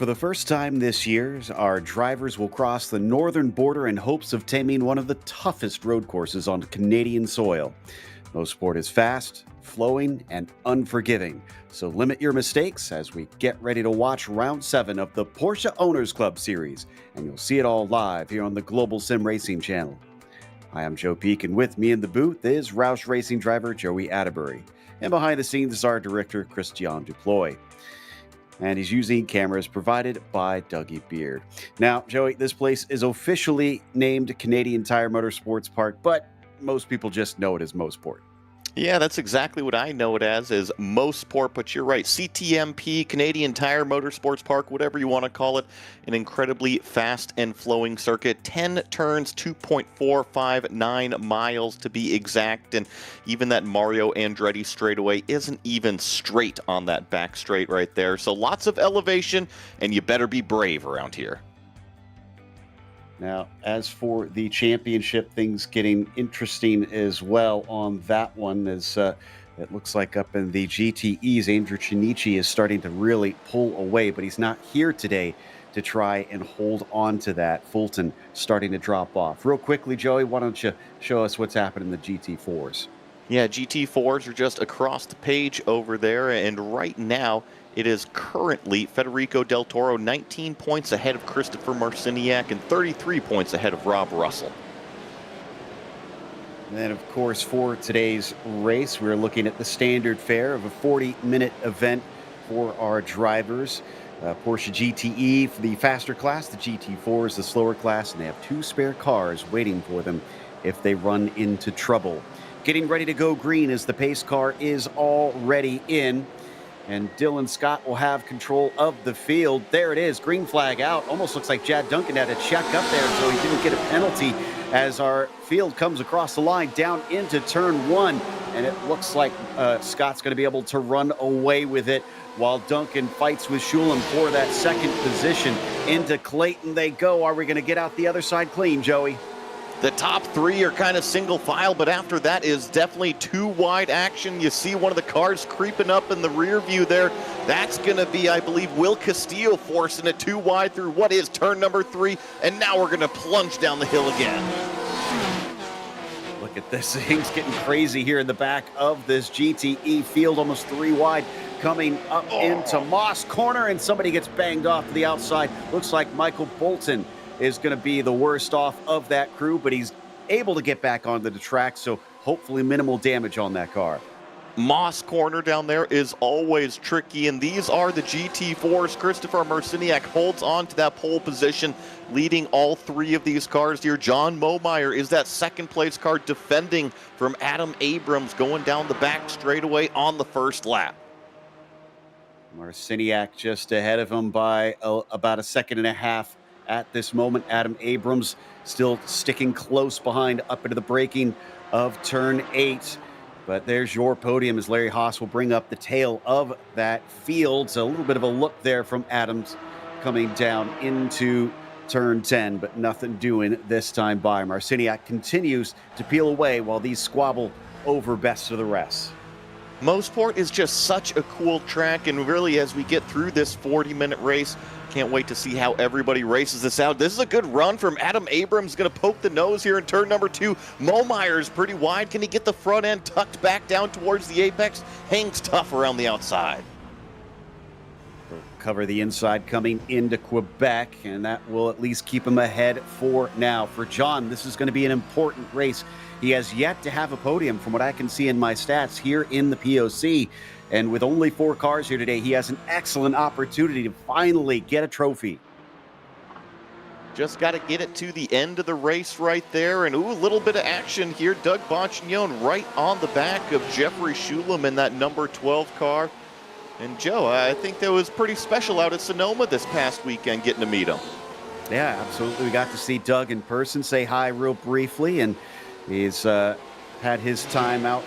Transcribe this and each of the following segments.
For the first time this year, our drivers will cross the northern border in hopes of taming one of the toughest road courses on Canadian soil. Mosport is fast, flowing, and unforgiving, so limit your mistakes as we get ready to watch Round 7 of the Porsche Owners Club Series, and you'll see it all live here on the Global SimRacing Channel. Hi, I'm Joe Peak, and with me in the booth is Roush Racing driver Joey Atterbury, and behind the scenes is our director, Christian Duploy. And he's using cameras provided by Dougie Beard. Now, Joey, this place is officially named Canadian Tire Motorsports Park, but most people just know it as Mosport. Yeah, that's exactly what I know it as, is Mosport, but you're right. CTMP, Canadian Tire Motorsports Park, whatever you want to call it. An incredibly fast and flowing circuit. 10 turns, 2.459 miles to be exact. And even that Mario Andretti straightaway isn't even straight on that back straight right there. So lots of elevation, and you better be brave around here. Now, as for the championship, things getting interesting as well on that one, as it looks like up in the GTEs, Andrew Chinichi is starting to really pull away, but he's not here today to try and hold on to that. Fulton starting to drop off. Real quickly, Joey, why don't you show us what's happening in the GT4s? Yeah, GT4s are just across the page over there, and right now it is currently Federico Del Toro 19 points ahead of Christopher Marciniak and 33 points ahead of Rob Russell. And then, of course, for today's race, we're looking at the standard fare of a 40-minute event for our drivers. Porsche GTE for the faster class, the GT4 is the slower class, and they have 2 spare cars waiting for them if they run into trouble. Getting ready to go green as the pace car is already in. And Dylan Scott will have control of the field. There it is, green flag out. Almost looks like Chad Duncan had a check up there, so he didn't get a penalty as our field comes across the line down into turn 1. And it looks like Scott's going to be able to run away with it while Duncan fights with Shulam for that second position. Into Clayton they go. Are we going to get out the other side clean, Joey? The top 3 are kind of single file, but after that is definitely 2 wide action. You see one of the cars creeping up in the rear view there. That's going to be, I believe, Will Castillo forcing it 2 wide through what is turn number 3. And now we're going to plunge down the hill again. Look at this. Thing's getting crazy here in the back of this GTE field. Almost 3 wide coming up into Moss Corner, and somebody gets banged off to the outside. Looks like Michael Bolton is going to be the worst off of that crew, but he's able to get back onto the track, so hopefully minimal damage on that car. Moss Corner down there is always tricky, and these are the GT4s. Christopher Marciniak holds on to that pole position, leading all 3 of these cars here. John Momeyer is that second place car, defending from Adam Abrams, going down the back straightaway on the first lap. Marciniak just ahead of him by about 1.5 seconds. At this moment, Adam Abrams still sticking close behind up into the braking of turn 8. But there's your podium as Larry Haas will bring up the tail of that field. So a little bit of a look there from Adams coming down into turn 10, but nothing doing this time by. Marciniak continues to peel away while these squabble over best of the rest. Mosport is just such a cool track, and really as we get through this 40-minute race, can't wait to see how everybody races this out. This is a good run from Adam Abrams, going to poke the nose here in turn number 2. Momeyer is pretty wide. Can he get the front end tucked back down towards the apex? Hangs tough around the outside. We'll cover the inside coming into Quebec, and that will at least keep him ahead for now. For John, this is going to be an important race. He has yet to have a podium from what I can see in my stats here in the POC. And with only 4 cars here today, he has an excellent opportunity to finally get a trophy. Just got to get it to the end of the race right there. And, ooh, a little bit of action here. Doug Bonchignon right on the back of Jeffrey Shulam in that number 12 car. And, Joe, I think that was pretty special out at Sonoma this past weekend getting to meet him. Yeah, absolutely. We got to see Doug in person, say hi real briefly, and he's had his time out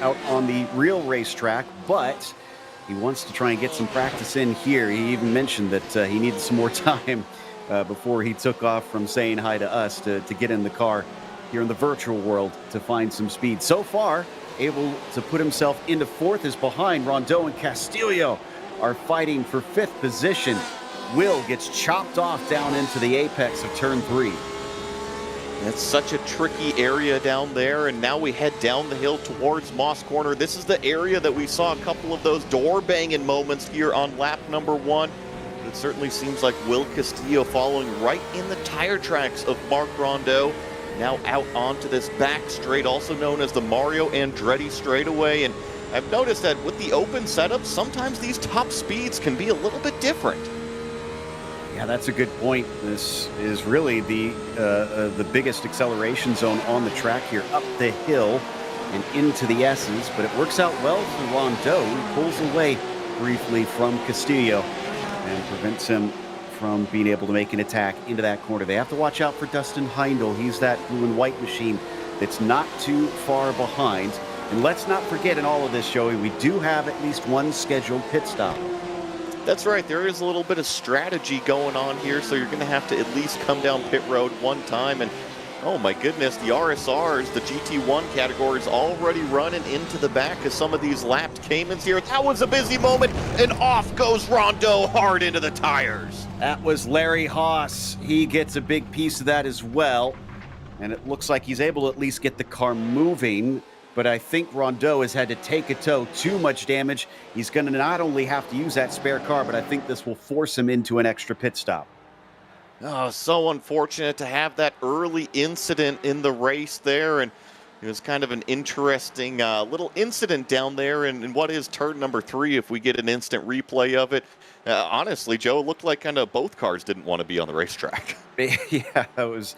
on the real racetrack, but he wants to try and get some practice in here. He even mentioned that he needed some more time before he took off from saying hi to us to get in the car here in the virtual world to find some speed. So far, able to put himself into 4th is behind. Rondeau and Castillo are fighting for 5th position. Will gets chopped off down into the apex of turn 3. It's such a tricky area down there, and now we head down the hill towards Moss Corner. This is the area that we saw a couple of those door-banging moments here on lap number 1. It certainly seems like Will Castillo following right in the tire tracks of Mark Rondeau. Now out onto this back straight, also known as the Mario Andretti straightaway. And I've noticed that with the open setup, sometimes these top speeds can be a little bit different. Yeah, that's a good point. This is really the biggest acceleration zone on the track here, up the hill and into the S's, but it works out well for Rondeau. He pulls away briefly from Castillo and prevents him from being able to make an attack into that corner. They have to watch out for Dustin Heindel. He's that blue and white machine that's not too far behind. And let's not forget in all of this, Joey, we do have at least one scheduled pit stop. That's right. There is a little bit of strategy going on here, so you're going to have to at least come down pit road one time. And oh my goodness, the RSRs, the GT1 category is already running into the back of some of these lapped Caymans here. That was a busy moment, and off goes Rondeau hard into the tires. That was Larry Haas. He gets a big piece of that as well. And it looks like he's able to at least get the car moving. But I think Rondeau has had to take a tow. Too much damage. He's going to not only have to use that spare car, but I think this will force him into an extra pit stop. Oh, so unfortunate to have that early incident in the race there. And it was kind of an interesting little incident down there in what is turn number 3 if we get an instant replay of it. Honestly, Joe, it looked like kind of both cars didn't want to be on the racetrack. Yeah, it was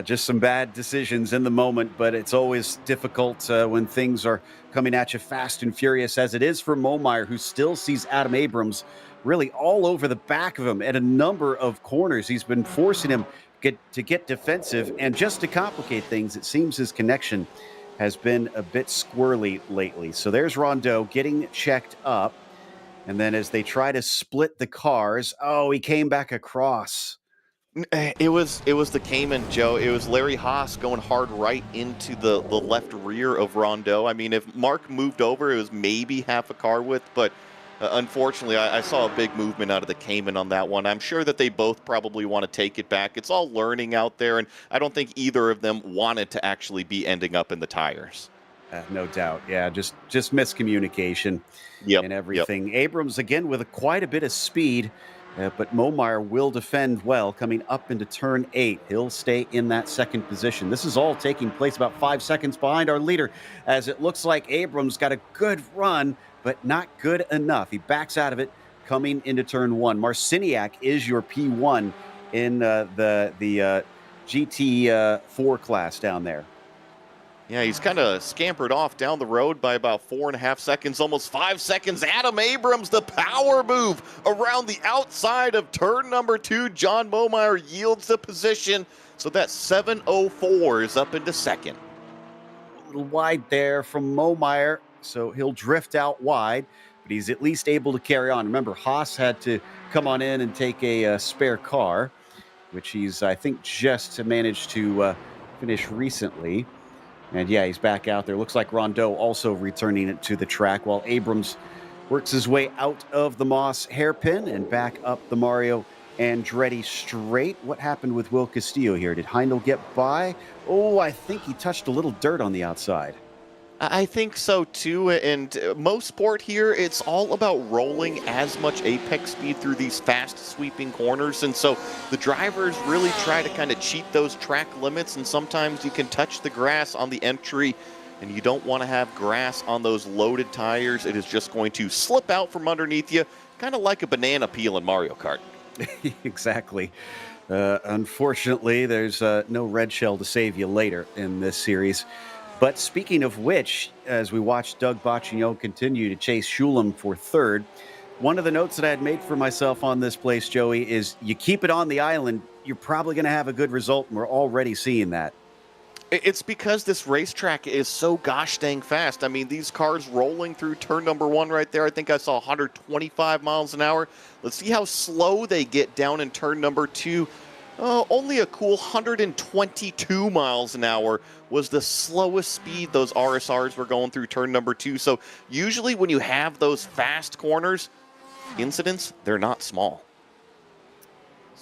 just some bad decisions in the moment, but it's always difficult when things are coming at you fast and furious, as it is for Momeyer, who still sees Adam Abrams really all over the back of him at a number of corners. He's been forcing him to get defensive, and just to complicate things, it seems his connection has been a bit squirrely lately. So there's Rondeau getting checked up, and then as they try to split the cars, oh, he came back across. It was the Cayman, Joe. It was Larry Haas going hard right into the left rear of Rondeau. I mean, if Mark moved over, it was maybe half a car width, but unfortunately, I saw a big movement out of the Cayman on that one. I'm sure that they both probably want to take it back. It's all learning out there, and I don't think either of them wanted to actually be ending up in the tires. No doubt. Yeah, just miscommunication and everything. Yep. Abrams, again, with quite a bit of speed. But Momeyer will defend well coming up into turn 8. He'll stay in that second position. This is all taking place about 5 seconds behind our leader, as it looks like Abrams got a good run, but not good enough. He backs out of it coming into turn 1. Marciniak is your P1 in the GT4 class down there. Yeah, he's kind of scampered off down the road by about 4.5 seconds, almost 5 seconds. Adam Abrams, the power move around the outside of turn number 2. John Momeyer yields the position, so that 7:04 is up into second. A little wide there from Momeyer, so he'll drift out wide, but he's at least able to carry on. Remember, Haas had to come on in and take a spare car, which he's, I think, just managed to finish recently. And yeah, he's back out there. Looks like Rondeau also returning it to the track, while Abrams works his way out of the Moss hairpin and back up the Mario Andretti straight. What happened with Will Castillo here? Did Heindel get by? Oh, I think he touched a little dirt on the outside. I think so too, and Mosport here, it's all about rolling as much apex speed through these fast sweeping corners, and so the drivers really try to kind of cheat those track limits, and sometimes you can touch the grass on the entry, and you don't want to have grass on those loaded tires. It is just going to slip out from underneath you, kind of like a banana peel in Mario Kart. Exactly. Unfortunately, there's no red shell to save you later in this series. But speaking of which, as we watch Doug Bacchigno continue to chase Shulam for third, one of the notes that I had made for myself on this place, Joey, is you keep it on the island, you're probably going to have a good result, and we're already seeing that. It's because this racetrack is so gosh dang fast. I mean, these cars rolling through turn number 1 right there, I think I saw 125 miles an hour. Let's see how slow they get down in turn number 2. Only a cool 122 miles an hour was the slowest speed those RSRs were going through turn number 2. So usually when you have those fast corners, incidents, they're not small.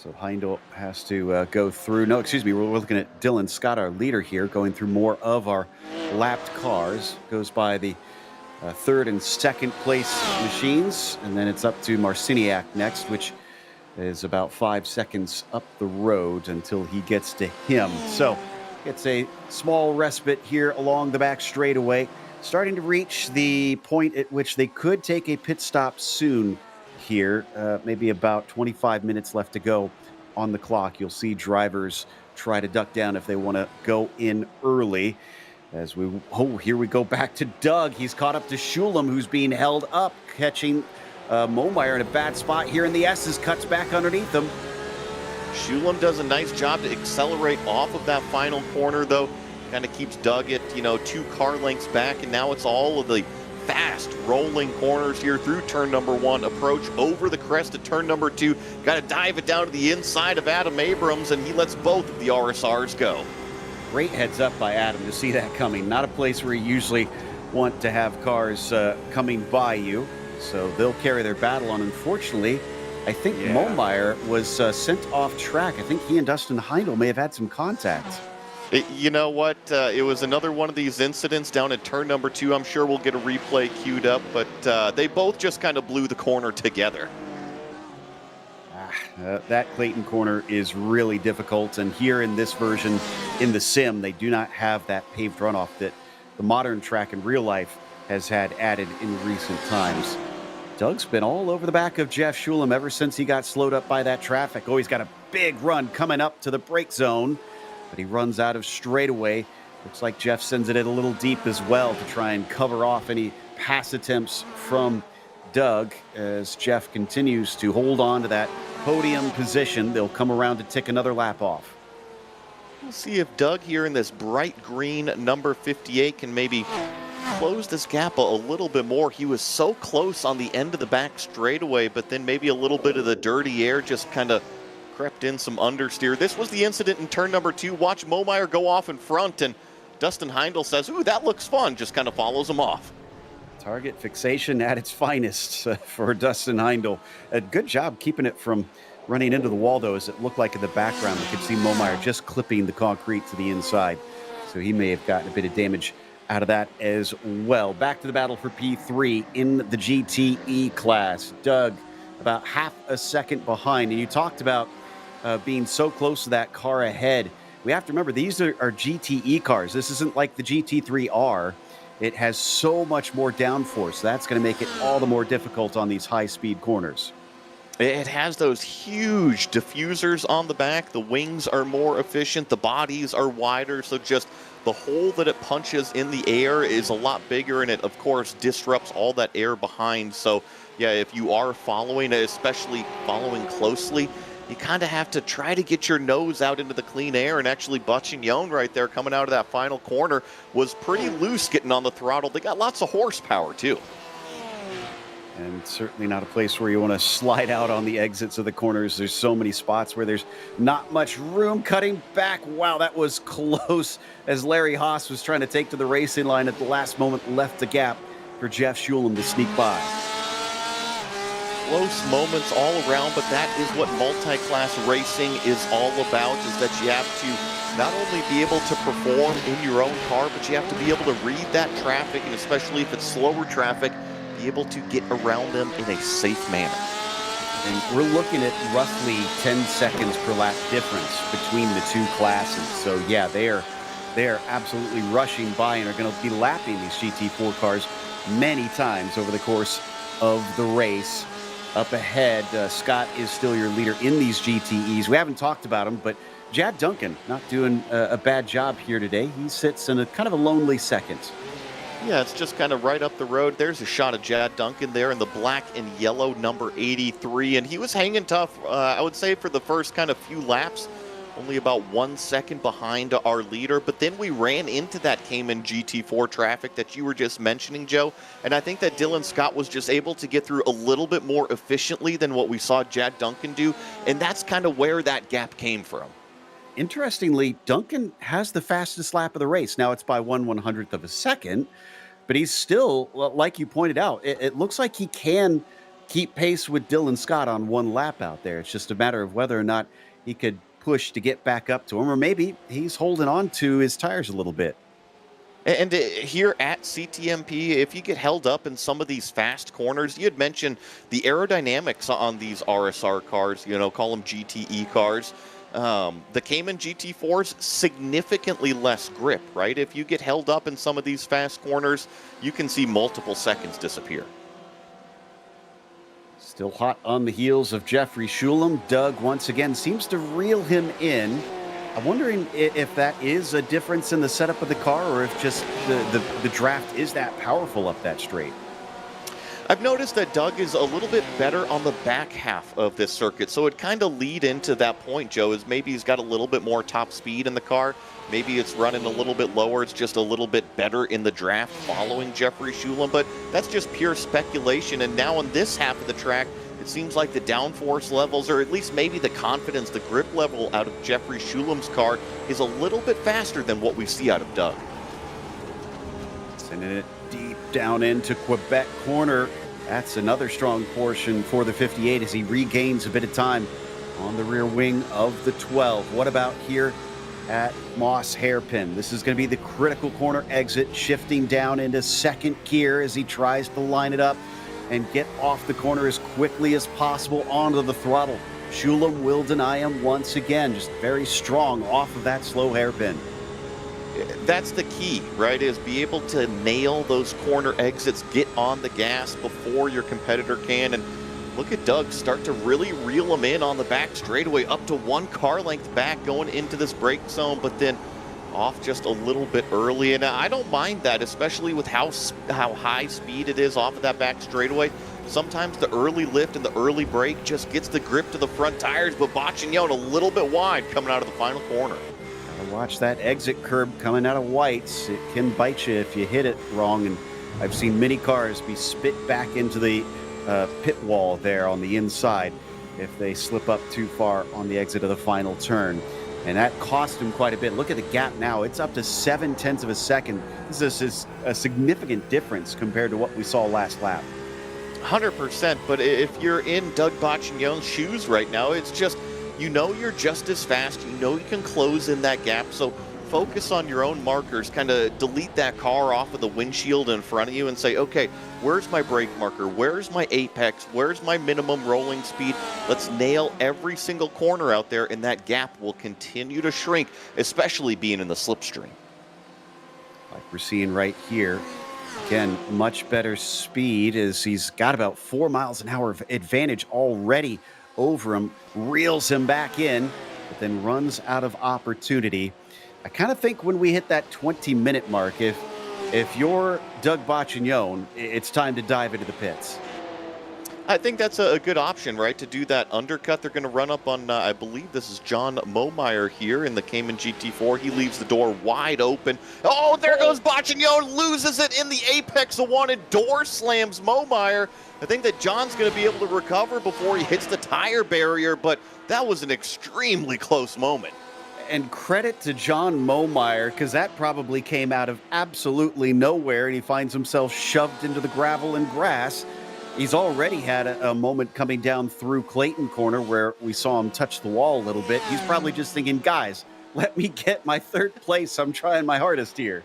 So Heindel has to go through. No, excuse me. We're looking at Dylan Scott, our leader here, going through more of our lapped cars. Goes by the third and second place machines, and then it's up to Marciniak next, which is about 5 seconds up the road until he gets to him. So it's a small respite here along the back straightaway, starting to reach the point at which they could take a pit stop soon here. Maybe about 25 minutes left to go on the clock. You'll see drivers try to duck down if they want to go in early. Here we go back to Doug. He's caught up to Shulam, who's being held up, catching Momeyer in a bad spot here in the S's, cuts back underneath him. Shulam does a nice job to accelerate off of that final corner, though. Kind of keeps Doug at, 2 car lengths back, and now it's all of the fast rolling corners here through turn number 1, approach over the crest at turn number 2. Got to dive it down to the inside of Adam Abrams, and he lets both of the RSRs go. Great heads up by Adam to see that coming. Not a place where you usually want to have cars coming by you. So they'll carry their battle on. Unfortunately, I think Momeyer was sent off track. I think he and Dustin Heindel may have had some contact. You know what? It was another one of these incidents down at turn number 2. I'm sure we'll get a replay queued up, but they both just kind of blew the corner together. That Clayton corner is really difficult, and here in this version, in the sim, they do not have that paved runoff that the modern track in real life has had added in recent times. Doug's been all over the back of Jeff Shulam ever since he got slowed up by that traffic. Oh, he's got a big run coming up to the brake zone, but he runs out of straightaway. Looks like Jeff sends it in a little deep as well to try and cover off any pass attempts from Doug as Jeff continues to hold on to that podium position. They'll come around to tick another lap off. We'll see if Doug here in this bright green number 58 can maybe close this gap a little bit more. He was so close on the end of the back straightaway, but then maybe a little bit of the dirty air just kind of crept in some understeer. This was the incident in turn number 2. Watch Momeyer go off in front, and Dustin Heindel says, "Ooh, that looks fun," just kind of follows him off. Target fixation at its finest for Dustin Heindel. A good job keeping it from running into the wall, though, as it looked like in the background. We could see Momeyer just clipping the concrete to the inside. So he may have gotten a bit of damage out of that as well. Back to the battle for P3 in the GTE class. Doug, about half a second behind. And you talked about being so close to that car ahead. We have to remember, these are GTE cars. This isn't like the GT3R. It has so much more downforce. That's going to make it all the more difficult on these high-speed corners. It has those huge diffusers on the back. The wings are more efficient. The bodies are wider. So just the hole that it punches in the air is a lot bigger, and it, of course, disrupts all that air behind. So, yeah, if you are following, especially following closely, you kind of have to try to get your nose out into the clean air. And actually, Butchignon right there coming out of that final corner was pretty loose getting on the throttle. They got lots of horsepower, too. And certainly not a place where you want to slide out on the exits of the corners. There's so many spots where there's not much room. Cutting back. Wow, that was close as Larry Haas was trying to take to the racing line at the last moment, left the gap for Jeff Shulam to sneak by. Close moments all around, but that is what multi-class racing is all about, is that you have to not only be able to perform in your own car, but you have to be able to read that traffic, and especially if it's slower traffic, be able to get around them in a safe manner. And we're looking at roughly 10 seconds per lap difference between the two classes. So yeah, they are absolutely rushing by and are going to be lapping these GT4 cars many times over the course of the race. Up ahead, Scott is still your leader in these GTEs. We haven't talked about him, but Jad Duncan not doing a bad job here today. He sits in a kind of a lonely second. Yeah, it's just kind of right up the road. There's a shot of Jad Duncan there in the black and yellow number 83, and he was hanging tough, I would say, for the first kind of few laps. Only about 1 second behind our leader, but then we ran into that Cayman GT4 traffic that you were just mentioning, Joe, and I think that Dylan Scott was just able to get through a little bit more efficiently than what we saw Jad Duncan do, and that's kind of where that gap came from. Interestingly, Duncan has the fastest lap of the race. Now it's by 1/100th of a second, but he's still, like you pointed out, it looks like he can keep pace with Dylan Scott on one lap out there. It's just a matter of whether or not he could push to get back up to him, or maybe he's holding on to his tires a little bit. And here at CTMP, if you get held up in some of these fast corners, you had mentioned the aerodynamics on these RSR cars, call them GTE cars. The Cayman GT4's significantly less grip, right? If you get held up in some of these fast corners, you can see multiple seconds disappear. Still hot on the heels of Jeffrey Shulam. Doug, once again, seems to reel him in. I'm wondering if that is a difference in the setup of the car, or if just the draft is that powerful up that straight. I've noticed that Doug is a little bit better on the back half of this circuit, so it kind of lead into that point, Joe, is maybe he's got a little bit more top speed in the car. Maybe it's running a little bit lower. It's just a little bit better in the draft following Jeffrey Shulam, but that's just pure speculation. And now on this half of the track, it seems like the downforce levels, or at least maybe the confidence, the grip level out of Jeffrey Shulam's car is a little bit faster than what we see out of Doug. Sending it deep down into Quebec corner. That's another strong portion for the 58 as he regains a bit of time on the rear wing of the 12. What about here at Moss Hairpin? This is going to be the critical corner exit, shifting down into second gear as he tries to line it up and get off the corner as quickly as possible onto the throttle. Shulam will deny him once again, just very strong off of that slow hairpin. That's the key, right, is be able to nail those corner exits, get on the gas before your competitor can. And look at Doug start to really reel him in on the back straightaway, up to 1 car length back going into this brake zone, but then off just a little bit early. And I don't mind that, especially with how high speed it is off of that back straightaway. Sometimes the early lift and the early brake just gets the grip to the front tires, but Bacchignon a little bit wide coming out of the final corner. Watch that exit curb coming out of whites. It can bite you if you hit it wrong, and I've seen many cars be spit back into the pit wall there on the inside if they slip up too far on the exit of the final turn. And that cost him quite a bit. Look at the gap now. It's up to 0.7 of a second. This is a significant difference compared to what we saw last lap. 100%, but if you're in Doug Bacchignon's shoes right now, it's just, you're just as fast, you can close in that gap, so focus on your own markers, kind of delete that car off of the windshield in front of you and say, okay, where's my brake marker, where's my apex, where's my minimum rolling speed? Let's nail every single corner out there, and that gap will continue to shrink, especially being in the slipstream. Like we're seeing right here. Again, much better speed as he's got about 4 miles an hour of advantage already over him, reels him back in, but then runs out of opportunity. I kind of think when we hit that 20-minute mark, if you're Doug Bacchignon, it's time to dive into the pits. I think that's a good option, right, to do that undercut. They're going to run up on, I believe this is John Momeyer here in the Cayman GT4. He leaves the door wide open. Oh, there goes Bacchignon, loses it in the apex of one and door slams Momeyer. I think that John's going to be able to recover before he hits the tire barrier, but that was an extremely close moment. And credit to John Momeyer, because that probably came out of absolutely nowhere, and he finds himself shoved into the gravel and grass. He's already had a moment coming down through Clayton Corner where we saw him touch the wall a little bit. He's probably just thinking, guys, let me get my 3rd place. I'm trying my hardest here.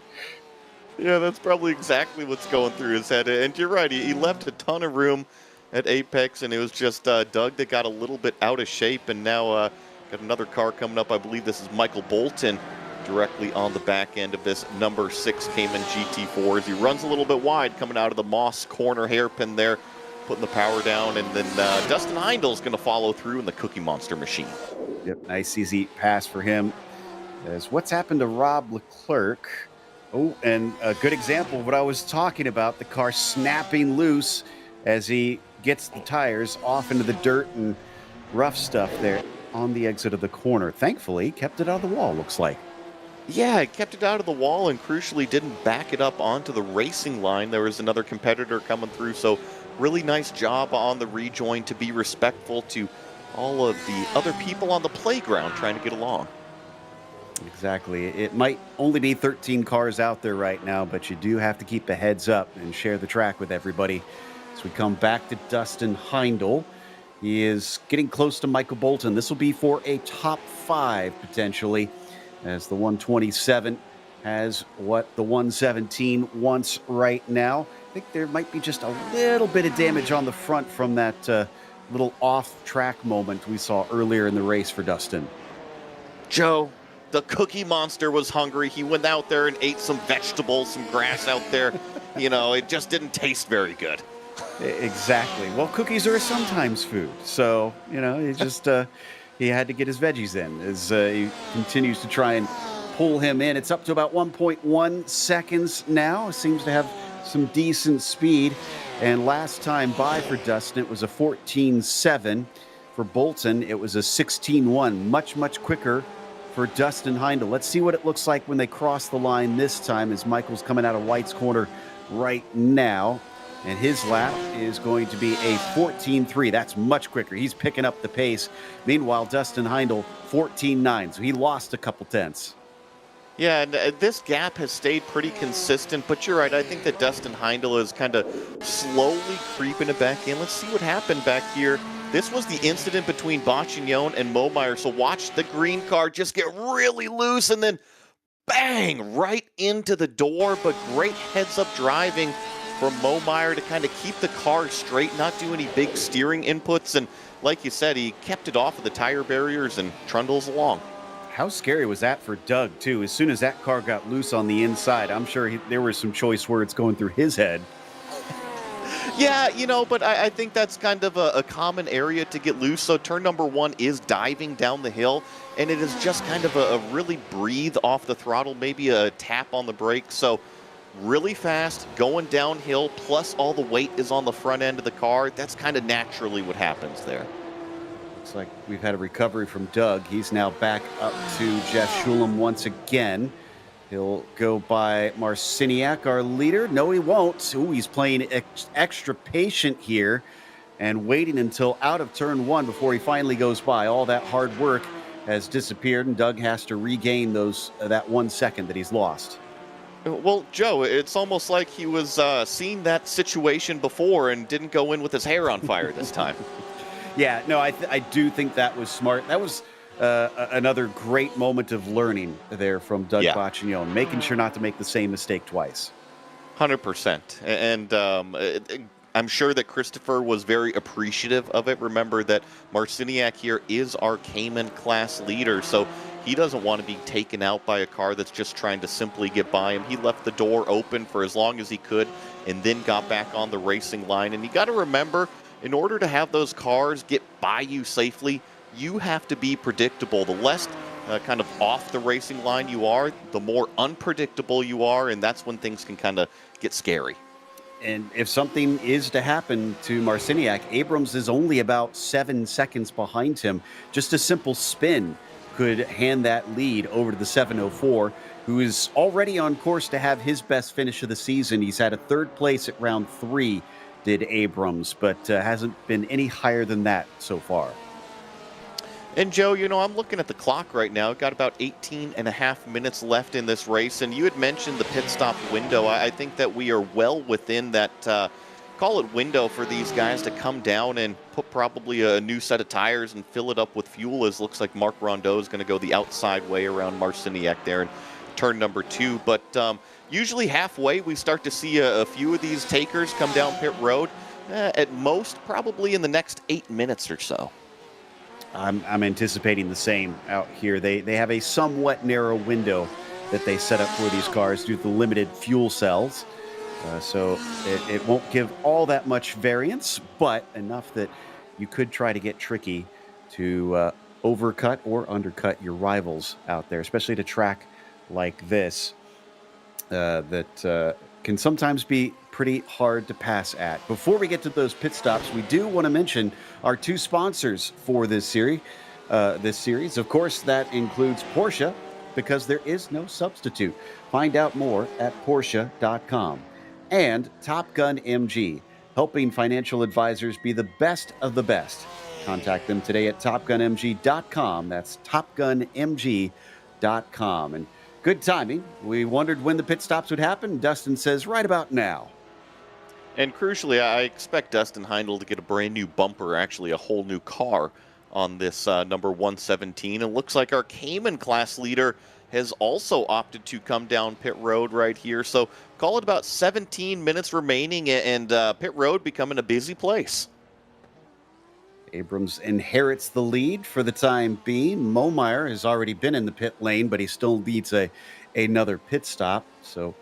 Yeah, that's probably exactly what's going through his head. And you're right, he left a ton of room at Apex, and it was just Doug that got a little bit out of shape, and now got another car coming up. I believe this is Michael Bolton directly on the back end of this number 6 Cayman GT4 as he runs a little bit wide coming out of the Moss corner hairpin there, putting the power down, and then Dustin Heindel's going to follow through in the Cookie Monster machine. Yep, nice easy pass for him. As what's happened to Rob Leclerc? Oh, and a good example of what I was talking about, the car snapping loose as he gets the tires off into the dirt and rough stuff there on the exit of the corner. Thankfully, kept it out of the wall, looks like. Yeah, it kept it out of the wall and crucially didn't back it up onto the racing line. There was another competitor coming through, so really nice job on the rejoin to be respectful to all of the other people on the playground trying to get along. Exactly. It might only be 13 cars out there right now, but you do have to keep the heads up and share the track with everybody. As we come back to Dustin Heindel, he is getting close to Michael Bolton. This will be for a top 5 potentially, as the 127 has what the 117 wants right now. I think there might be just a little bit of damage on the front from that little off-track moment we saw earlier in the race for Dustin. Joe, the Cookie Monster was hungry. He went out there and ate some vegetables, some grass out there. It just didn't taste very good. Exactly. Well, cookies are sometimes food. So, he just he had to get his veggies in as he continues to try and pull him in. It's up to about 1.1 seconds now. Seems to have some decent speed. And last time by for Dustin, it was a 14.7. For Bolton, it was a 16.1. Much, much quicker for Dustin Heindel. Let's see what it looks like when they cross the line this time, as Michael's coming out of White's corner right now. And his lap is going to be a 14.3. That's much quicker. He's picking up the pace. Meanwhile, Dustin Heindel, 14.9. So he lost a couple tenths. Yeah, and this gap has stayed pretty consistent, but you're right. I think that Dustin Heindel is kind of slowly creeping it back in. Let's see what happened back here. This was the incident between Bacchignon and Momeyer, so watch the green car just get really loose and then bang, right into the door, but great heads-up driving from Momeyer to kind of keep the car straight, not do any big steering inputs, and like you said, he kept it off of the tire barriers and trundles along. How scary was that for Doug, too? As soon as that car got loose on the inside, I'm sure there were some choice words going through his head. Yeah, but I think that's kind of a common area to get loose. So turn number 1 is diving down the hill, and it is just kind of a really breathe off the throttle, maybe a tap on the brake. So really fast, going downhill, plus all the weight is on the front end of the car. That's kind of naturally what happens there. Looks like we've had a recovery from Doug. He's now back up to Jeff Schulem once again. He'll go by Marciniak, our leader. No, he won't. Ooh, he's playing extra patient here and waiting until out of turn 1 before he finally goes by. All that hard work has disappeared, and Doug has to regain that 1 second that he's lost. Well, Joe, it's almost like he was seeing that situation before and didn't go in with his hair on fire this time. Yeah, no, I do think that was smart. That was another great moment of learning there from Doug Bacchignon, making sure not to make the same mistake twice. 100%. And I'm sure that Christopher was very appreciative of it. Remember that Marciniak here is our Cayman class leader, so he doesn't want to be taken out by a car that's just trying to simply get by him. He left the door open for as long as he could and then got back on the racing line. And you got to remember, in order to have those cars get by you safely, you have to be predictable. The less kind of off the racing line you are, the more unpredictable you are, and that's when things can kind of get scary. And if something is to happen to Marciniak, Abrams is only about 7 seconds behind him. Just a simple spin could hand that lead over to the 704, who is already on course to have his best finish of the season. He's had a 3rd place at round 3, did Abrams, but hasn't been any higher than that so far. And Joe, I'm looking at the clock right now. Got about 18 and a half minutes left in this race. And you had mentioned the pit stop window. I think that we are well within that, call it window for these guys to come down and put probably a new set of tires and fill it up with fuel, as looks like Mark Rondeau is going to go the outside way around Marciniak there in turn number 2. But usually halfway, we start to see a few of these takers come down pit road. At most, probably in the next 8 minutes or so. I'm anticipating the same out here. They have a somewhat narrow window that they set up for these cars due to the limited fuel cells. So it won't give all that much variance, but enough that you could try to get tricky to overcut or undercut your rivals out there, especially at a track like this that can sometimes be pretty hard to pass at. Before we get to those pit stops, we do want to mention our 2 sponsors for this series. Of course, that includes Porsche, because there is no substitute. Find out more at Porsche.com. And Top Gun MG, helping financial advisors be the best of the best. Contact them today at TopGunMG.com. That's TopGunMG.com. And good timing. We wondered when the pit stops would happen. Dustin says right about now. And crucially, I expect Dustin Heindl to get a brand new bumper, actually a whole new car on this number 117. It looks like our Cayman class leader has also opted to come down pit road right here. So call it about 17 minutes remaining, and pit road becoming a busy place. Abrams inherits the lead for the time being. Momeyer has already been in the pit lane, but he still needs another pit stop. So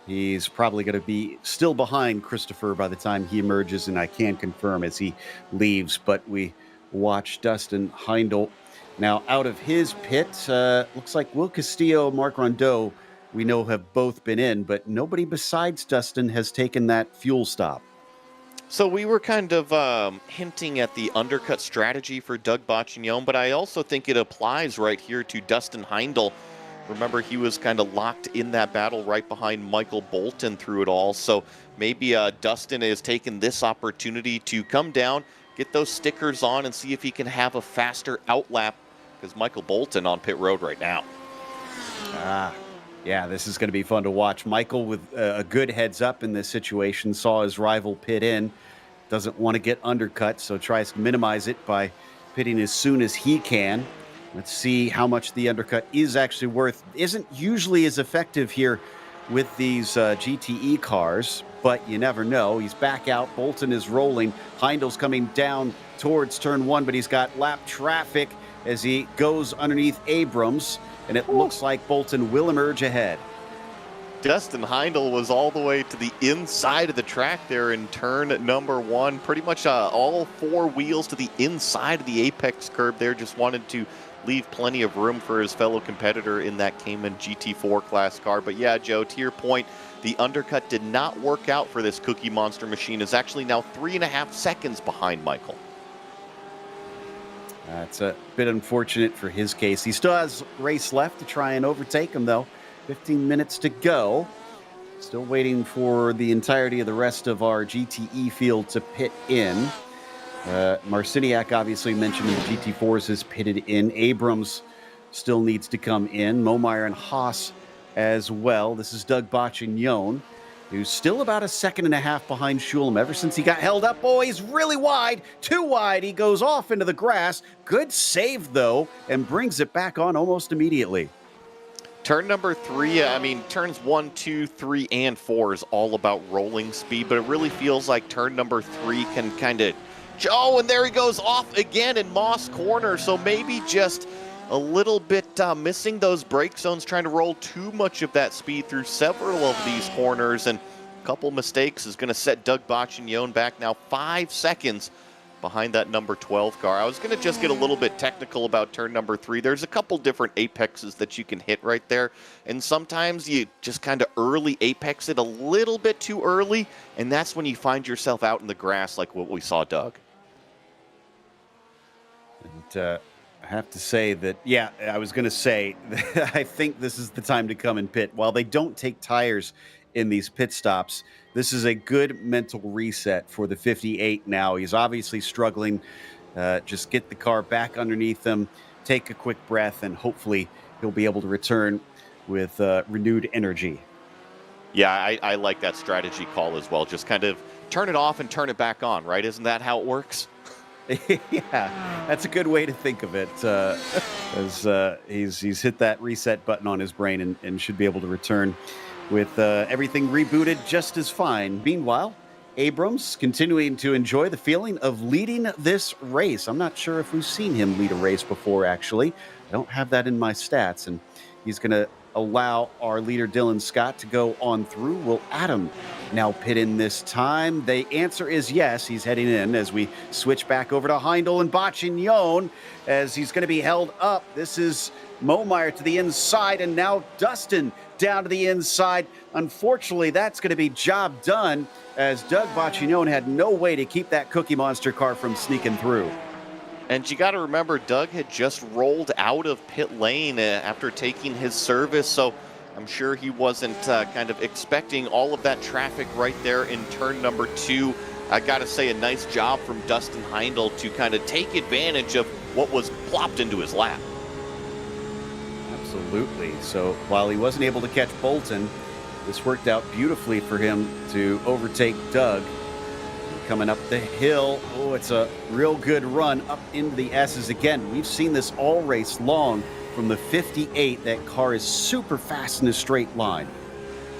he's probably going to be still behind Christopher by the time he emerges, and I can confirm as he leaves. But we watch Dustin Heindl now out of his pit. Looks like Will Castillo, Mark Rondeau, we know have both been in, but nobody besides Dustin has taken that fuel stop. So we were kind of hinting at the undercut strategy for Doug Bocchignon, but I also think it applies right here to Dustin Heindl. Remember, he was kind of locked in that battle right behind Michael Bolton through it all. So maybe Dustin is taking this opportunity to come down, get those stickers on, and see if he can have a faster outlap, because Michael Bolton on pit road right now. Yeah, this is going to be fun to watch. Michael with a good heads up in this situation, saw his rival pit in, doesn't want to get undercut, so tries to minimize it by pitting as soon as he can. Let's see how much the undercut is actually worth. Isn't usually as effective here with these GTE cars, but you never know. He's back out. Bolton is rolling. Heindl's coming down towards turn one, but he's got lap traffic as he goes underneath Abrams, and it looks like Bolton will emerge ahead. Dustin Heindl was all the way to the inside of the track there in turn number one. Pretty much all four wheels to the inside of the apex curb there. Just wanted to leave plenty of room for his fellow competitor in that Cayman GT4 class car. But yeah, Joe, to your point, the undercut did not work out for this Cookie Monster machine. Is actually now 3.5 seconds behind Michael. That's a bit unfortunate for his case. He still has race left to try and overtake him, though. 15 minutes to go. Still waiting for the entirety of the rest of our GTE field to pit in. Marciniak, obviously mentioned in the GT4s, is pitted in. Abrams still needs to come in. Momeyer and Haas as well. This is Doug Bocchignon, who's still about 1.5 seconds behind Schulem. Ever since he got held up, he's really wide, too wide. He goes off into the grass. Good save, though, and brings it back on almost immediately. Turn number three, turns 1, 2, 3, and 4 is all about rolling speed, but it really feels like turn number 3 can kind of... Oh, and there he goes off again in Moss Corner, so maybe just a little bit missing those brake zones, trying to roll too much of that speed through several of these corners, and a couple mistakes is going to set Doug Bocchignon back now 5 seconds behind that number 12 car. I was going to just get a little bit technical about turn number 3. There's a couple different apexes that you can hit right there, and sometimes you just kind of early apex it a little bit too early, and that's when you find yourself out in the grass like what we saw Doug. And I have to say that, yeah, I was going to say, I think this is the time to come and pit. While they don't take tires in these pit stops, this is a good mental reset for the 58 now. He's obviously struggling. Just get the car back underneath him, take a quick breath, and hopefully he'll be able to return with renewed energy. Yeah, I like that strategy call as well. Just kind of turn it off and turn it back on, right? Isn't that how it works? Yeah, that's a good way to think of it. As he's hit that reset button on his brain and should be able to return with everything rebooted just as fine. Meanwhile, Abrams continuing to enjoy the feeling of leading this race. I'm not sure if we've seen him lead a race before, actually. I don't have that in my stats, and he's going to allow our leader Dylan Scott to go on through. Will Adam now pit in this time? The answer is yes. He's heading in as we switch back over to Heindl and Bocchignon as he's going to be held up. This is Momeyer to the inside, and now Dustin down to the inside. Unfortunately, that's going to be job done as Doug Bocchignon had no way to keep that Cookie Monster car from sneaking through. And you got to remember, Doug had just rolled out of pit lane after taking his service, so I'm sure he wasn't kind of expecting all of that traffic right there in turn number 2. I got to say, a nice job from Dustin Heindl to kind of take advantage of what was plopped into his lap. Absolutely. So while he wasn't able to catch Bolton, this worked out beautifully for him to overtake Doug coming up the hill. Oh, it's a real good run up into the S's again. We've seen this all race long from the 58. That car is super fast in a straight line.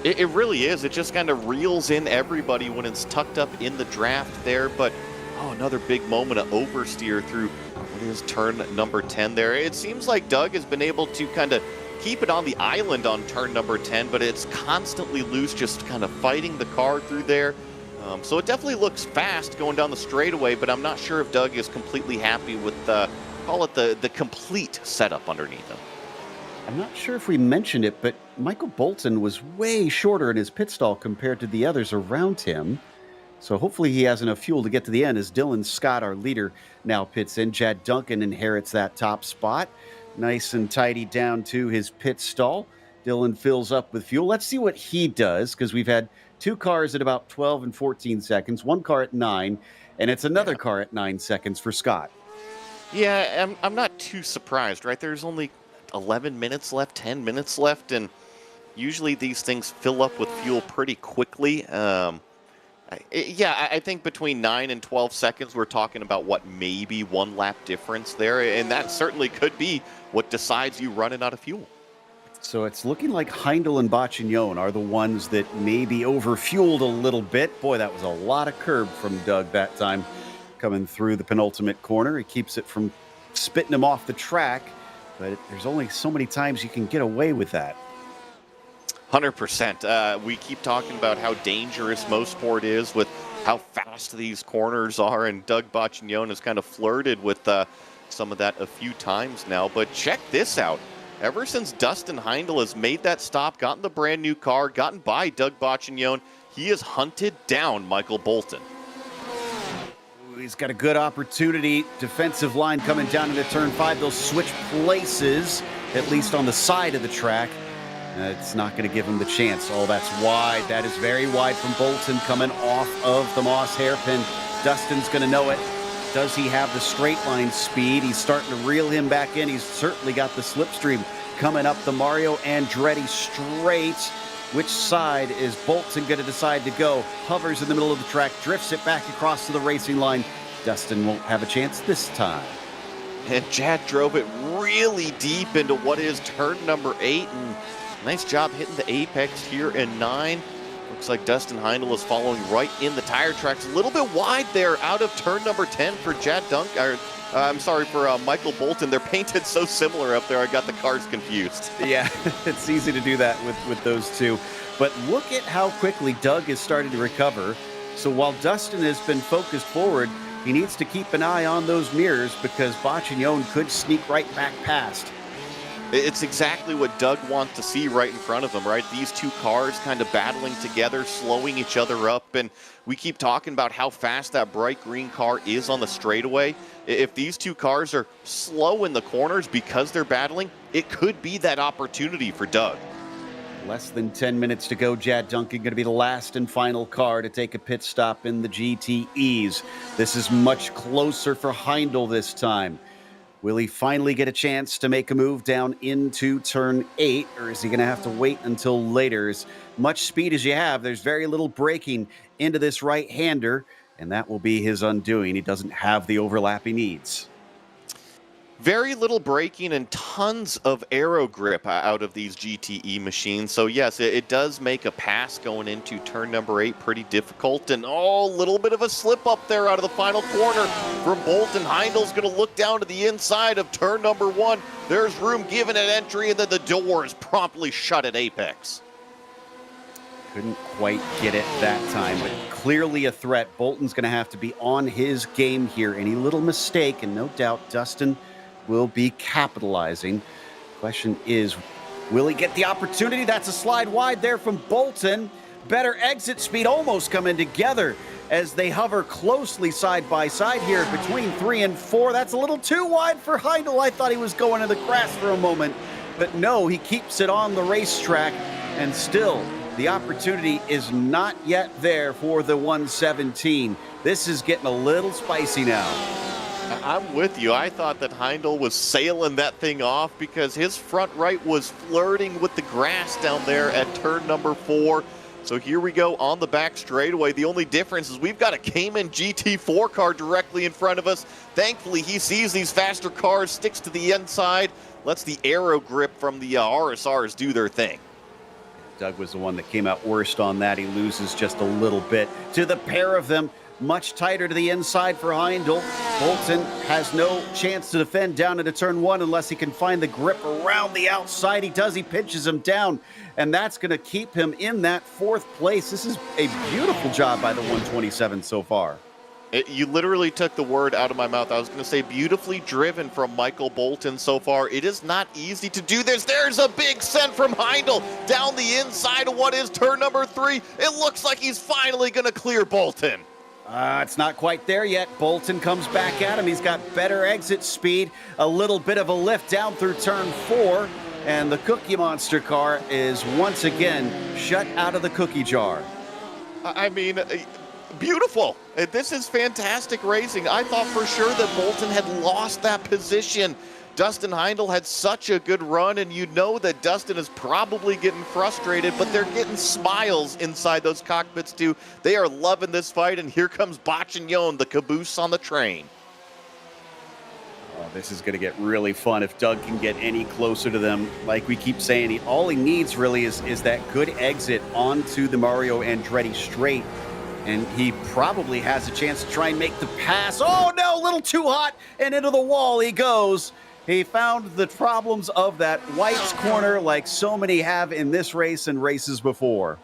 It really is. It just kind of reels in everybody when it's tucked up in the draft there. But, oh, another big moment of oversteer through what is turn number 10 there. It seems like Doug has been able to kind of keep it on the island on turn number 10, but it's constantly loose, just kind of fighting the car through there. So it definitely looks fast going down the straightaway, but I'm not sure if Doug is completely happy with, call it the complete setup underneath him. I'm not sure if we mentioned it, but Michael Bolton was way shorter in his pit stall compared to the others around him. So hopefully he has enough fuel to get to the end as Dylan Scott, our leader, now pits in. Chad Duncan inherits that top spot. Nice and tidy down to his pit stall. Dylan fills up with fuel. Let's see what he does, because we've had two cars at about 12 and 14 seconds, one car at 9, and it's another car at 9 seconds for Scott. Yeah, I'm not too surprised, right? There's only 11 minutes left, 10 minutes left, and usually these things fill up with fuel pretty quickly. I think between 9 and 12 seconds, we're talking about what, maybe one lap difference there, and that certainly could be what decides you running out of fuel. So it's looking like Heindel and Bacchignone are the ones that maybe overfueled a little bit. Boy, that was a lot of curb from Doug that time coming through the penultimate corner. He keeps it from spitting him off the track, but there's only so many times you can get away with that. 100%. We keep talking about how dangerous Mosport is with how fast these corners are, and Doug Bacchignone has kind of flirted with some of that a few times now. But check this out. Ever since Dustin Heindel has made that stop, gotten the brand new car, gotten by Doug Bacchignone, he has hunted down Michael Bolton. He's got a good opportunity. Defensive line coming down into turn 5. They'll switch places, at least on the side of the track. It's not going to give him the chance. Oh, that's wide. That is very wide from Bolton coming off of the Moss hairpin. Dustin's going to know it. Does he have the straight line speed? He's starting to reel him back in. He's certainly got the slipstream coming up the Mario Andretti straight. Which side is Bolton going to decide to go? Hovers in the middle of the track, drifts it back across to the racing line. Dustin won't have a chance this time. And Chad drove it really deep into what is turn number 8, and nice job hitting the apex here in 9. Looks like Dustin Heindel is following right in the tire tracks. A little bit wide there out of turn number 10 for for Michael Bolton. They're painted so similar up there, I got the cars confused. Yeah, it's easy to do that with those two. But look at how quickly Doug is starting to recover. So while Dustin has been focused forward, he needs to keep an eye on those mirrors, because Bacchignone could sneak right back past. It's exactly what Doug wants to see right in front of him, right? These two cars kind of battling together, slowing each other up, and we keep talking about how fast that bright green car is on the straightaway. If these two cars are slow in the corners because they're battling, it could be that opportunity for Doug. Less than 10 minutes to go. Chad Duncan going to be the last and final car to take a pit stop in the GTEs. This is much closer for Heindel this time. Will he finally get a chance to make a move down into turn 8, or is he going to have to wait until later? As much speed as you have, there's very little braking into this right-hander, and that will be his undoing. He doesn't have the overlap he needs. Very little braking and tons of aero grip out of these GTE machines. So yes, it does make a pass going into turn number 8 pretty difficult. And oh, a little bit of a slip up there out of the final corner from Bolton. Heindel's going to look down to the inside of turn number 1. There's room given at entry, and then the door is promptly shut at apex. Couldn't quite get it that time, but clearly a threat. Bolton's going to have to be on his game here. Any little mistake, and no doubt Dustin will be capitalizing. Question is, will he get the opportunity? That's a slide wide there from Bolton. Better exit speed, almost coming together as they hover closely side by side here between 3 and 4. That's a little too wide for Heindel. I thought he was going to the grass for a moment, but no, he keeps it on the racetrack, and still the opportunity is not yet there for the 117. This is getting a little spicy now. I'm with you. I thought that Heindel was sailing that thing off because his front right was flirting with the grass down there at turn number 4. So here we go on the back straightaway. The only difference is we've got a Cayman GT4 car directly in front of us. Thankfully, he sees these faster cars, sticks to the inside, lets the aero grip from the RSRs do their thing. Doug was the one that came out worst on that. He loses just a little bit to the pair of them. Much tighter to the inside for Heindel. Bolton has no chance to defend down into turn one unless he can find the grip around the outside. He does. He pinches him down, and that's going to keep him in that fourth place. This is a beautiful job by the 127 so far. You literally took the word out of my mouth. I was going to say beautifully driven from Michael Bolton so far. It is not easy to do this. There's a big send from Heindel down the inside of what is turn number 3. It looks like he's finally going to clear Bolton. It's not quite there yet. Bolton comes back at him. He's got better exit speed, a little bit of a lift down through turn 4, and the Cookie Monster car is once again shut out of the cookie jar. I mean, beautiful. This is fantastic racing. I thought for sure that Bolton had lost that position. Dustin Heindel had such a good run, and you know that Dustin is probably getting frustrated, but they're getting smiles inside those cockpits too. They are loving this fight, and here comes Bacchignon, the caboose on the train. Oh, this is going to get really fun if Doug can get any closer to them. Like we keep saying, all he needs really is that good exit onto the Mario Andretti straight, and he probably has a chance to try and make the pass. Oh no, a little too hot, and into the wall he goes. He found the problems of that White's corner like so many have in this race and races before.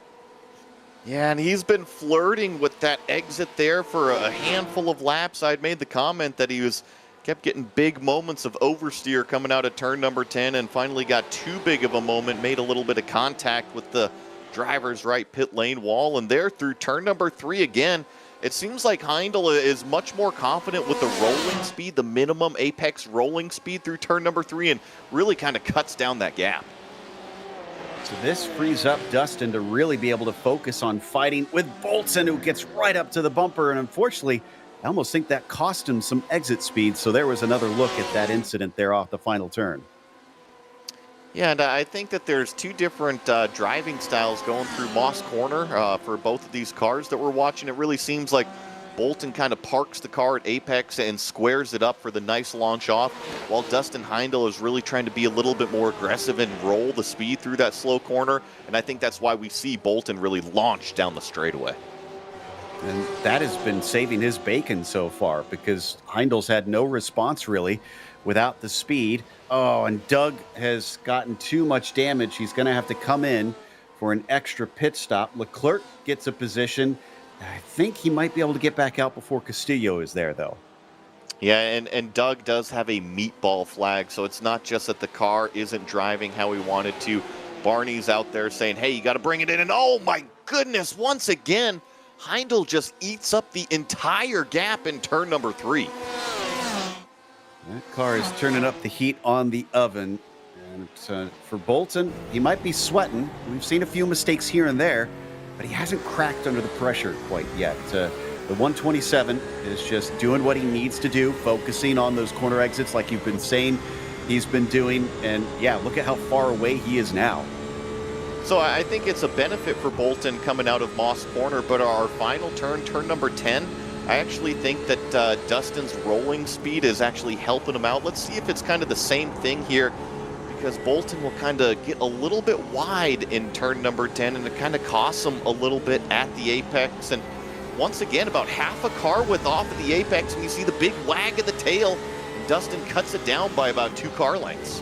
Yeah, and he's been flirting with that exit there for a handful of laps. I'd made the comment that he kept getting big moments of oversteer coming out of turn number 10 and finally got too big of a moment, made a little bit of contact with the driver's right pit lane wall, and there through turn number 3 again. It seems like Heindel is much more confident with the rolling speed, the minimum apex rolling speed through turn number 3, and really kind of cuts down that gap. So this frees up Dustin to really be able to focus on fighting with Bolton, who gets right up to the bumper, and unfortunately, I almost think that cost him some exit speed, so there was another look at that incident there off the final turn. Yeah, and I think that there's two different driving styles going through Moss Corner for both of these cars that we're watching. It really seems like Bolton kind of parks the car at apex and squares it up for the nice launch off, while Dustin Heindel is really trying to be a little bit more aggressive and roll the speed through that slow corner. And I think that's why we see Bolton really launch down the straightaway. And that has been saving his bacon so far, because Heindel's had no response really without the speed. Oh, and Doug has gotten too much damage. He's going to have to come in for an extra pit stop. Leclerc gets a position. I think he might be able to get back out before Castillo is there, though. Yeah, and Doug does have a meatball flag, so it's not just that the car isn't driving how he wanted to. Barney's out there saying, hey, you got to bring it in. And oh, my goodness, once again, Heindel just eats up the entire gap in turn number 3. That car is turning up the heat on the oven. And for Bolton, he might be sweating. We've seen a few mistakes here and there, but he hasn't cracked under the pressure quite yet. The 127 is just doing what he needs to do, focusing on those corner exits like you've been saying he's been doing. And yeah, look at how far away he is now. So I think it's a benefit for Bolton coming out of Moss Corner, but our final turn, turn number 10, I actually think that Dustin's rolling speed is actually helping him out. Let's see if it's kind of the same thing here, because Bolton will kind of get a little bit wide in turn number 10, and it kind of costs him a little bit at the apex. And once again, about half a car width off of the apex, and you see the big wag of the tail, and Dustin cuts it down by about 2 car lengths.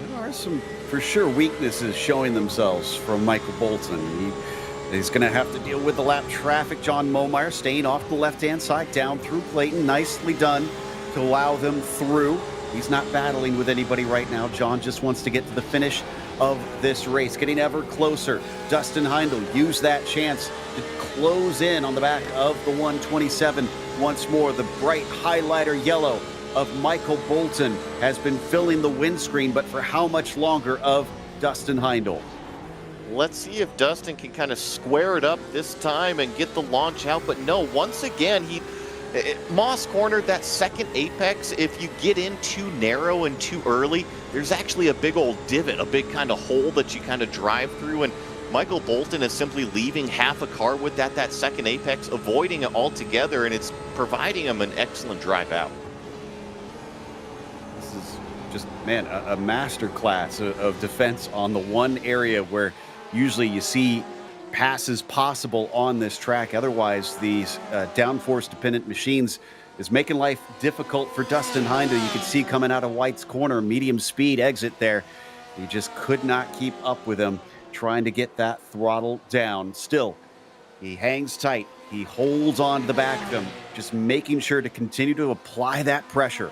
There are some, for sure, weaknesses showing themselves from Michael Bolton. He's going to have to deal with the lap traffic. John Momeyer staying off the left-hand side, down through Clayton. Nicely done to allow them through. He's not battling with anybody right now. John just wants to get to the finish of this race, getting ever closer. Dustin Heindel used that chance to close in on the back of the 127. Once more, the bright highlighter yellow of Michael Bolton has been filling the windscreen, but for how much longer of Dustin Heindel? Let's see if Dustin can kind of square it up this time and get the launch out. But no, once again, Moss Corner, that second apex, if you get in too narrow and too early, there's actually a big old divot, a big kind of hole that you kind of drive through. And Michael Bolton is simply leaving half a car with that second apex, avoiding it altogether, and it's providing him an excellent drive out. This is just, man, a master class of defense on the one area where usually you see passes possible on this track. Otherwise, these downforce dependent machines is making life difficult for Dustin Heindel. You can see coming out of White's corner, medium speed exit there. He just could not keep up with him, trying to get that throttle down. Still, he hangs tight. He holds on to the back of him, just making sure to continue to apply that pressure.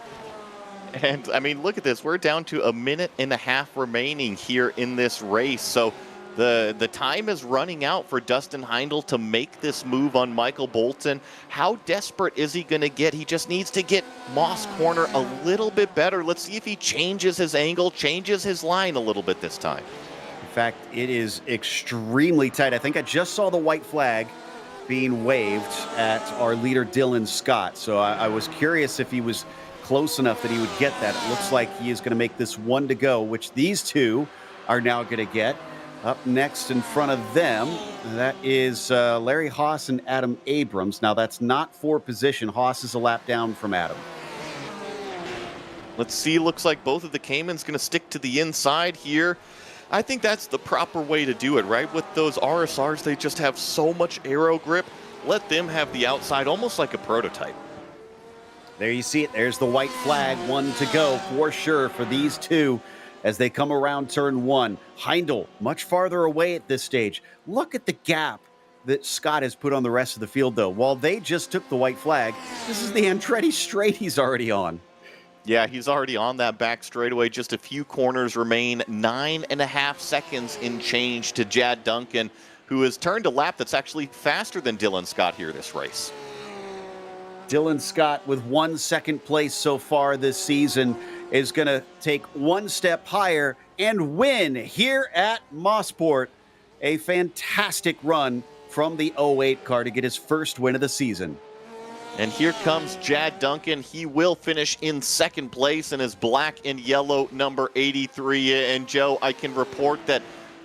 And I mean, look at this. We're down to 1.5 minutes remaining here in this race. So the time is running out for Dustin Heindel to make this move on Michael Bolton. How desperate is he going to get? He just needs to get Moss corner a little bit better. Let's see if he changes his angle, changes his line a little bit this time. In fact, it is extremely tight. I think I just saw the white flag being waved at our leader, Dylan Scott. So I was curious if he was close enough that he would get that. It looks like he is going to make this one to go, which these two are now going to get. Up next in front of them, that is Larry Haas and Adam Abrams. Now, that's not for position. Haas is a lap down from Adam. Let's see. Looks like both of the Caymans going to stick to the inside here. I think that's the proper way to do it, right? With those RSRs, they just have so much aero grip. Let them have the outside, almost like a prototype. There you see it. There's the white flag. One to go for sure for these two as they come around turn one. Heindel much farther away at this stage. Look at the gap that Scott has put on the rest of the field, though. While they just took the white flag, this is the Andretti straight he's already on. Yeah, he's already on that back straightaway. Just a few corners remain. 9.5 seconds in change to Jad Duncan, who has turned a lap that's actually faster than Dylan Scott here this race. Dylan Scott with 1 second place so far this season is going to take one step higher and win here at Mosport. A fantastic run from the 08 car to get his first win of the season. And here comes Jad Duncan. He will finish in second place in his black and yellow number 83. And Joe, I can report that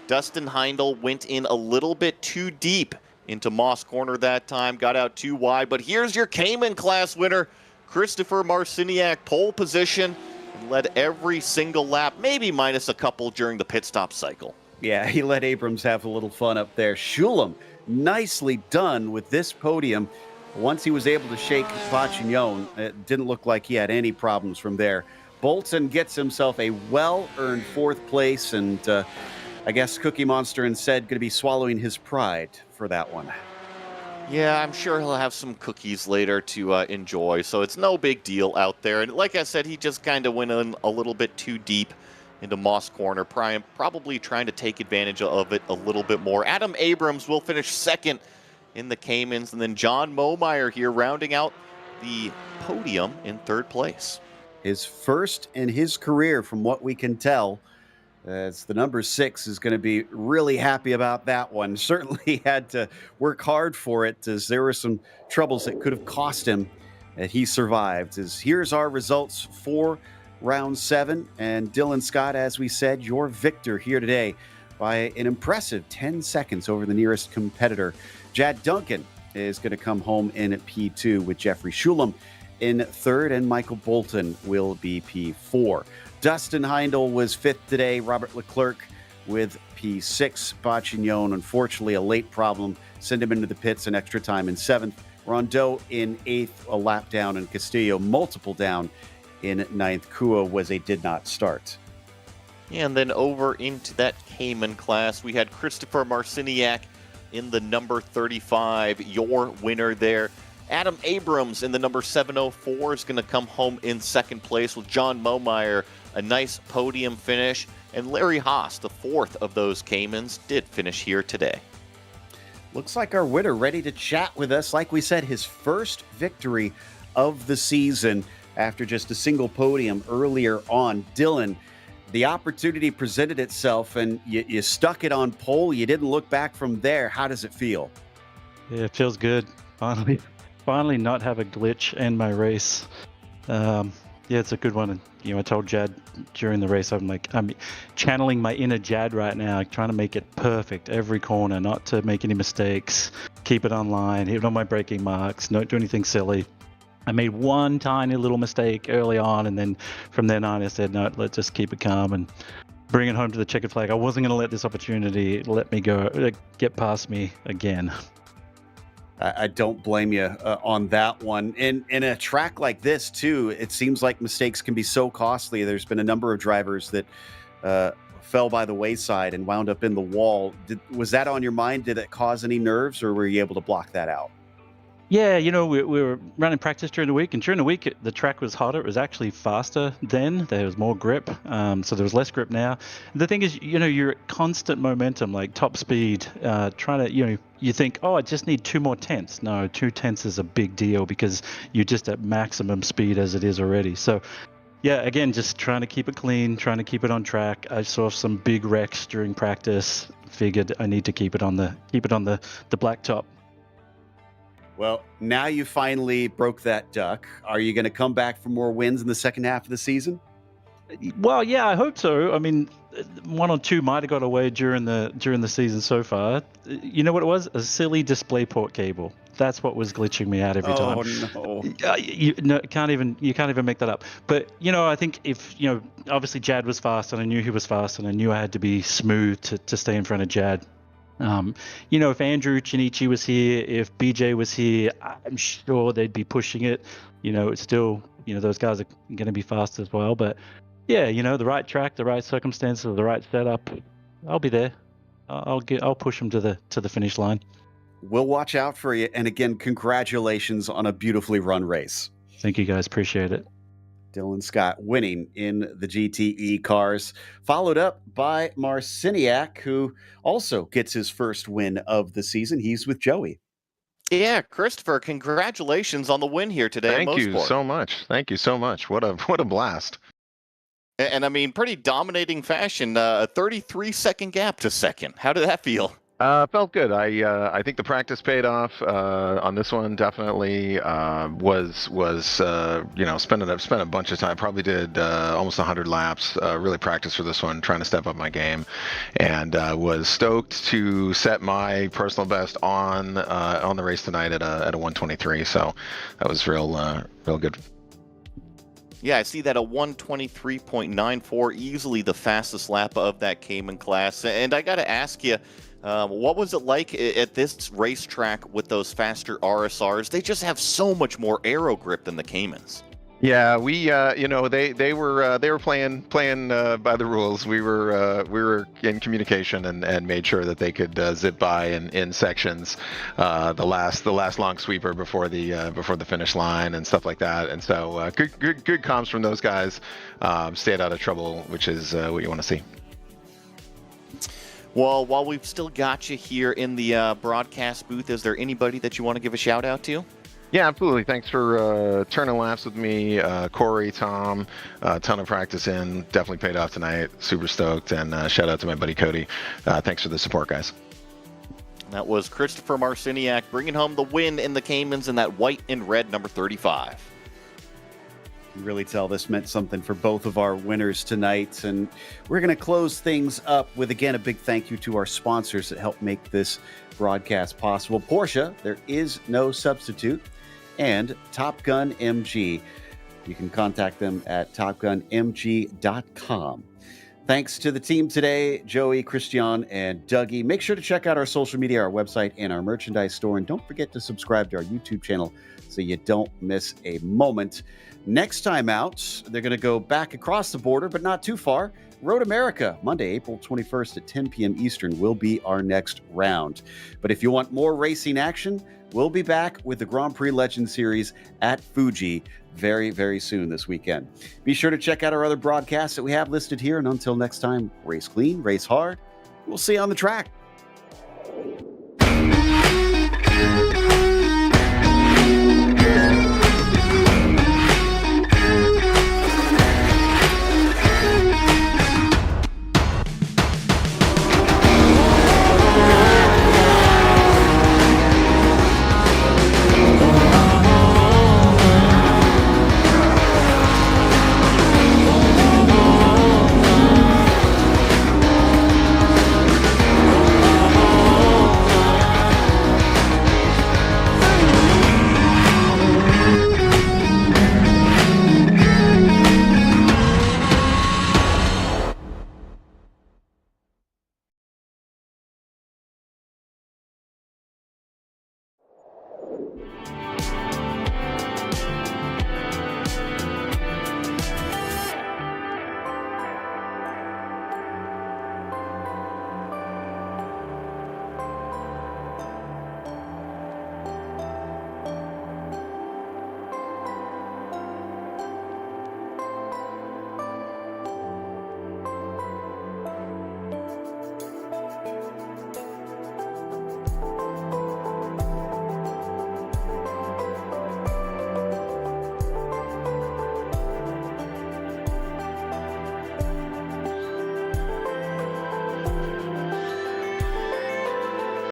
Dustin Heindel went in a little bit too deep into Moss corner that time, got out too wide. But here's your Cayman class winner, Christopher Marciniak, pole position, and led every single lap, maybe minus a couple during the pit stop cycle. Yeah, he let Abrams have a little fun up there. Shulam, nicely done with this podium. Once he was able to shake Bacchignon, it didn't look like he had any problems from there. Bolton gets himself a well-earned fourth place, and I guess Cookie Monster and said going to be swallowing his pride for that one. Yeah, I'm sure he'll have some cookies later to enjoy, so it's no big deal out there. And like I said, he just kind of went in a little bit too deep into Moss corner, probably trying to take advantage of it a little bit more. Adam Abrams will finish second in the Caymans, and then John Momeyer here rounding out the podium in third place. His first in his career, from what we can tell. As the number 6 is going to be really happy about that one. Certainly had to work hard for it, as there were some troubles that could have cost him, and he survived. As here's our results for round 7, and Dylan Scott, as we said, your victor here today by an impressive 10 seconds over the nearest competitor. Jad Duncan is going to come home in at P2 with Jeffrey Shulam in third, and Michael Bolton will be P4. Dustin Heindel was 5th today. Robert Leclerc with P6. Bacchignon, unfortunately, a late problem. Send him into the pits in extra time in 7th. Rondeau in 8th, a lap down, and Castillo multiple down in 9th. Kua was a did not start. And then over into that Cayman class, we had Christopher Marciniak in the number 35, your winner there. Adam Abrams in the number 704 is going to come home in second place, with John Momeyer a nice podium finish. And Larry Haas, the 4th of those Caymans, did finish here today. Looks like our winner ready to chat with us. Like we said, his first victory of the season after just a single podium earlier on. Dylan, the opportunity presented itself and you stuck it on pole. You didn't look back from there. How does it feel? Yeah, it feels good. Finally not have a glitch in my race. it's a good one. And I told Jad during the race, I'm channeling my inner Jad right now, trying to make it perfect every corner, not to make any mistakes, keep it online, hit on my braking marks, don't do anything silly. I made one tiny little mistake early on, and then from then on I said, no, let's just keep it calm and bring it home to the checkered flag. I wasn't going to let this opportunity get past me again. I don't blame you on that one. In a track like this, too, it seems like mistakes can be so costly. There's been a number of drivers that fell by the wayside and wound up in the wall. Was that on your mind? Did it cause any nerves, or were you able to block that out? Yeah, we were running practice during the week, and during the week the track was hotter. It was actually faster then. There was more grip, so there was less grip now. The thing is, you're at constant momentum, like top speed, trying to, you think, oh, I just need 2 more tenths. No, 2 tenths is a big deal because you're just at maximum speed as it is already. So, yeah, again, just trying to keep it clean, trying to keep it on track. I saw some big wrecks during practice. Figured I need to keep it on the black top. Well, now you finally broke that duck. Are you going to come back for more wins in the second half of the season? Well, yeah, I hope so. I mean, 1 or 2 might have got away during the season so far. You know what it was? A silly DisplayPort cable. That's what was glitching me out every time. Oh no! You can't even make that up. But I think if obviously Jad was fast, and I knew he was fast, and I knew I had to be smooth to stay in front of Jad. If Andrew Chinichi was here, if BJ was here, I'm sure they'd be pushing it. It's still, those guys are going to be fast as well. But yeah, the right track, the right circumstances, the right setup, I'll be there. I'll push them to the finish line. We'll watch out for you. And again, congratulations on a beautifully run race. Thank you, guys. Appreciate it. Dylan Scott winning in the GTE cars, followed up by Marciniak, who also gets his first win of the season. He's with Joey. Yeah, Christopher, congratulations on the win here today. Thank you so much. Thank you so much. What a blast. And I mean, pretty dominating fashion, a 33-second gap to second. How did that feel? Felt good. I think the practice paid off on this one. Definitely spent a bunch of time. Probably did almost 100 laps. Really practiced for this one, trying to step up my game, and was stoked to set my personal best on the race tonight at a 123. So that was real good. Yeah, I see that a 123.94, easily the fastest lap of that Cayman class. And I got to ask you, what was it like at this racetrack with those faster RSRs? They just have so much more aero grip than the Caymans. Yeah, we they were playing by the rules. We were in communication and made sure that they could zip by in sections, the last long sweeper before the finish line and stuff like that. And so good comms from those guys. Stayed out of trouble, which is what you want to see. Well, while we've still got you here in the broadcast booth, is there anybody that you want to give a shout out to? Yeah, absolutely. Thanks for turning laps with me, Corey, Tom. A ton of practice in. Definitely paid off tonight. Super stoked. And shout out to my buddy Cody. Thanks for the support, guys. That was Christopher Marciniak bringing home the win in the Caymans in that white and red number 35. You can really tell this meant something for both of our winners tonight. And we're going to close things up with, again, a big thank you to our sponsors that help make this broadcast possible. Porsche, there is no substitute. And Top Gun MG. You can contact them at topgunmg.com. Thanks to the team today, Joey, Christian, and Dougie. Make sure to check out our social media, our website, and our merchandise store. And don't forget to subscribe to our YouTube channel so you don't miss a moment. Next time out, they're going to go back across the border, but not too far. Road America, Monday, April 21st at 10 p.m. Eastern will be our next round. But if you want more racing action, we'll be back with the Grand Prix Legend Series at Fuji very, very soon this weekend. Be sure to check out our other broadcasts that we have listed here. And until next time, race clean, race hard. We'll see you on the track.